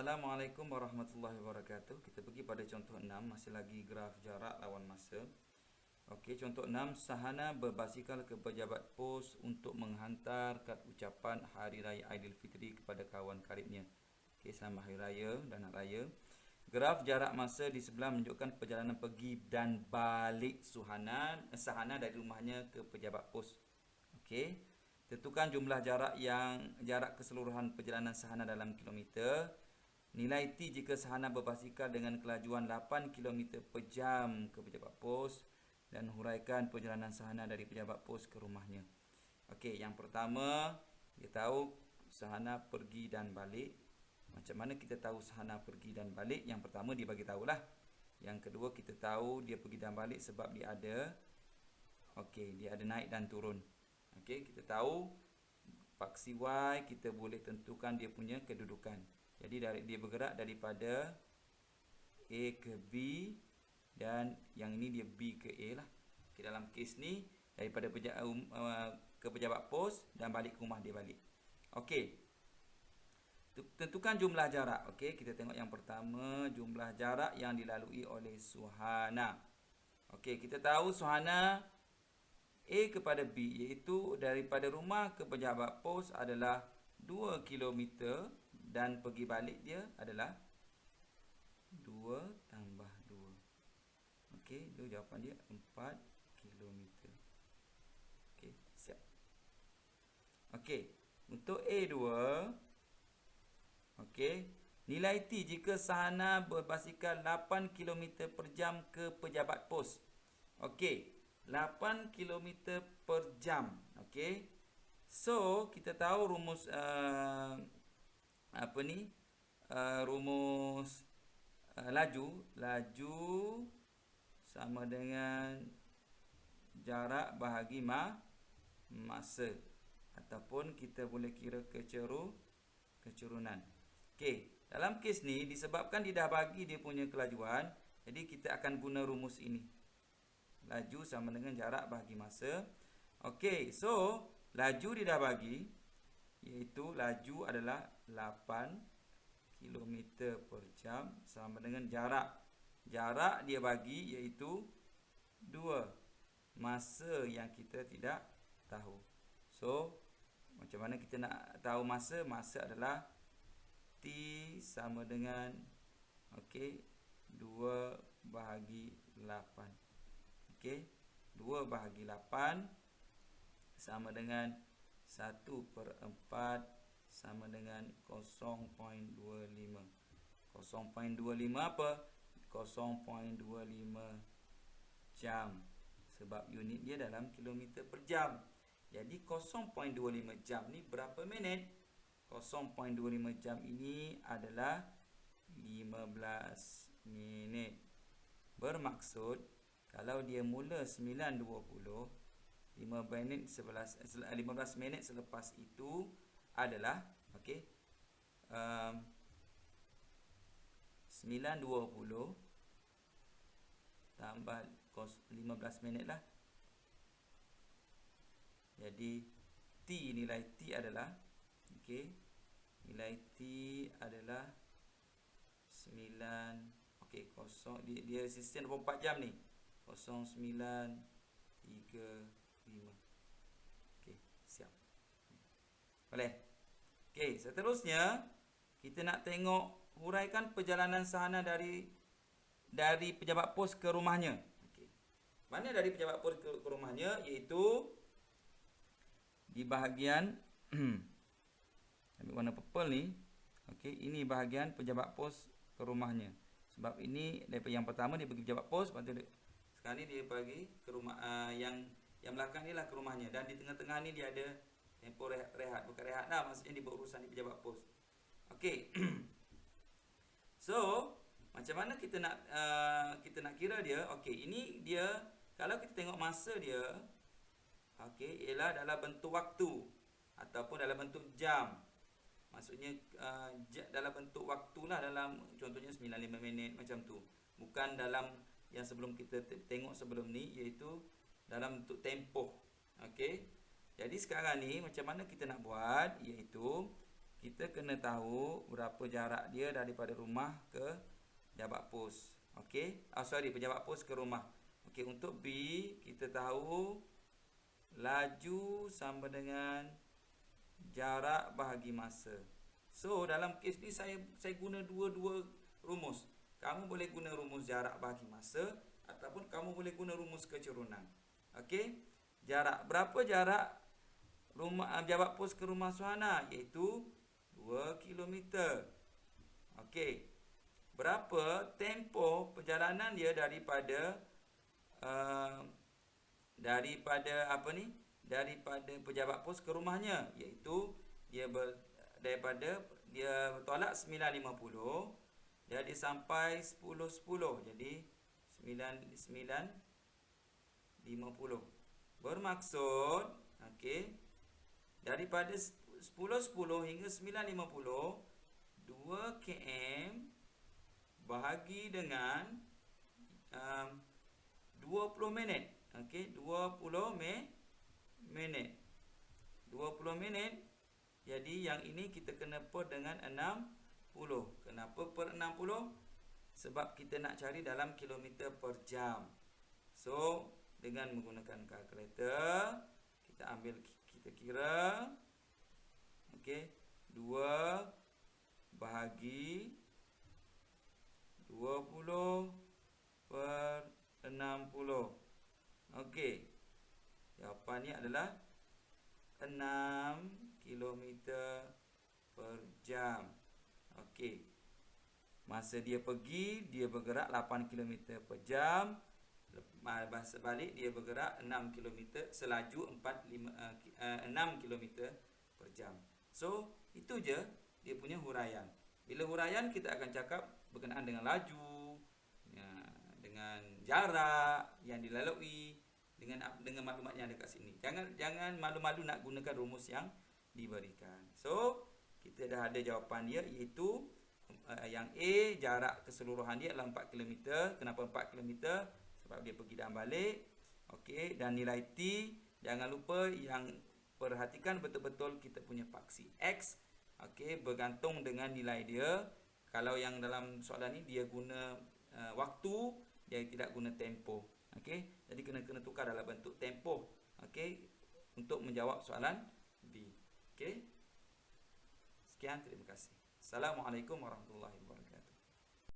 Assalamualaikum warahmatullahi wabarakatuh. Kita pergi pada contoh 6, masih lagi graf jarak lawan masa. Okey, contoh 6, sahana berbasikal ke pejabat pos untuk menghantar kad ucapan Hari Raya Aidilfitri kepada kawan karibnya. Okey, selamat Hari Raya dan Hari Raya. Graf jarak masa di sebelah menunjukkan perjalanan pergi dan balik sahana dari rumahnya ke pejabat pos. Okey. Tentukan jumlah jarak keseluruhan perjalanan sahana dalam kilometer. Nilai T jika sahana berbasikal dengan kelajuan 8 km per jam ke pejabat pos dan huraikan perjalanan sahana dari pejabat pos ke rumahnya. Okey, yang pertama kita tahu sahana pergi dan balik. Macam mana kita tahu sahana pergi dan balik? Yang pertama dia bagi tahulah. Yang kedua kita tahu dia pergi dan balik sebab dia ada naik dan turun. Okey, kita tahu paksi Y kita boleh tentukan dia punya kedudukan. Jadi dia bergerak daripada A ke B dan yang ini dia B ke A lah. Okay, dalam kes ni daripada ke pejabat pos dan balik ke rumah dia balik. Okey. Tentukan jumlah jarak. Okey, kita tengok yang pertama, jumlah jarak yang dilalui oleh Suhana. Okey, kita tahu Suhana A kepada B iaitu daripada rumah ke pejabat pos adalah 2 km dan pergi balik dia adalah 2 tambah 2. Okey, itu jawapan dia 4 km. Okey, siap. Okey, untuk A2, okey, nilai T jika sahana berbasikal 8 km per jam ke pejabat pos. Okey, 8 km per jam. Okey. So, kita tahu rumus rumus laju sama dengan jarak bahagi masa, ataupun kita boleh kira kecurunan. Okey, dalam kes ni disebabkan dia dah bagi dia punya kelajuan, jadi kita akan guna rumus ini. Laju sama dengan jarak bahagi masa. Okey, so laju dia dah bagi, iaitu laju adalah 8 km per jam sama dengan jarak. Jarak dia bagi iaitu 2. Masa yang kita tidak tahu. So, macam mana kita nak tahu masa? Masa adalah T sama dengan 2 bahagi 8. Okey, 2 bahagi 8 sama dengan 1/4 sama dengan 0.25. 0.25 apa? 0.25 jam. Sebab unit dia dalam kilometer per jam. Jadi 0.25 jam ni berapa minit? 0.25 jam ini adalah 15 minit. Bermaksud kalau dia mula 9.20, 15 minit selepas itu adalah 9.20 tambah 15 minit lah. Jadi nilai T adalah nilai T adalah 9 dia sistem 24 jam ni. 0935. Okey, siap. Boleh. Okey, seterusnya kita nak tengok huraikan perjalanan sahana dari pejabat pos ke rumahnya. Okey. Mana dari pejabat pos ke rumahnya? Iaitu di bahagian ambil warna purple ni. Okey, ini bahagian pejabat pos ke rumahnya. Sebab ini daripada yang pertama dia pergi pejabat pos, lepas tu sekarang ni dia pergi ke rumah yang belakang ni lah ke rumahnya, dan di tengah-tengah ni dia ada tempoh rehat. Bukan rehat lah, maksudnya dia berurusan di pejabat pos. Okey. So, macam mana kita nak kira dia? Okey, ini dia kalau kita tengok masa dia ialah dalam bentuk waktu ataupun dalam bentuk jam. Maksudnya dalam bentuk waktulah, dalam contohnya 95 minit macam tu. Bukan dalam yang sebelum kita tengok sebelum ni, iaitu dalam bentuk tempoh. Okey. Jadi sekarang ni macam mana kita nak buat? Iaitu kita kena tahu berapa jarak dia daripada rumah ke pejabat pos. Okey, pejabat pos ke rumah. Okey, untuk B kita tahu laju sama dengan jarak bahagi masa. So dalam kes ni saya guna dua-dua rumus. Kamu boleh guna rumus jarak bahagi masa ataupun kamu boleh guna rumus kecerunan. Okey, berapa jarak rumah pejabat pos ke rumah Suhana, iaitu 2 kilometer. Okey, berapa tempoh perjalanan dia daripada daripada pejabat pos ke rumahnya, iaitu dia bertolak 9.50, dia sampai 10.10, jadi 9.50. Bermaksud daripada 10.10 hingga 9.50, 2 km bahagi dengan 20 minit. 20 minit. Jadi yang ini kita kena per dengan 60. Kenapa per 60? Sebab kita nak cari dalam kilometer per jam. So, dengan menggunakan kalkulator, kita kira 2 bahagi 20 per 60. Okey, jawapannya adalah 6 km per jam. Okey, masa dia pergi, dia bergerak 8 km per jam. Masa balik, dia bergerak 6 km, selaju 6 km per jam. So, itu je dia punya huraian. Bila huraian, kita akan cakap berkenaan dengan laju, dengan jarak yang dilalui, dengan maklumat yang ada kat sini. Jangan malu-malu nak gunakan rumus yang diberikan. So, kita dah ada jawapan dia, iaitu yang A, jarak keseluruhan dia adalah 4 km. Kenapa 4 km? Sebab dia pergi dan balik. Okey, dan nilai T, jangan lupa yang perhatikan betul-betul kita punya paksi X. Okey, bergantung dengan nilai dia. Kalau yang dalam soalan ni dia guna waktu, dia tidak guna tempoh. Okey, jadi kena tukar dalam bentuk tempoh. Okey, untuk menjawab soalan B. Okey. Sekian, terima kasih. Assalamualaikum warahmatullahi wabarakatuh.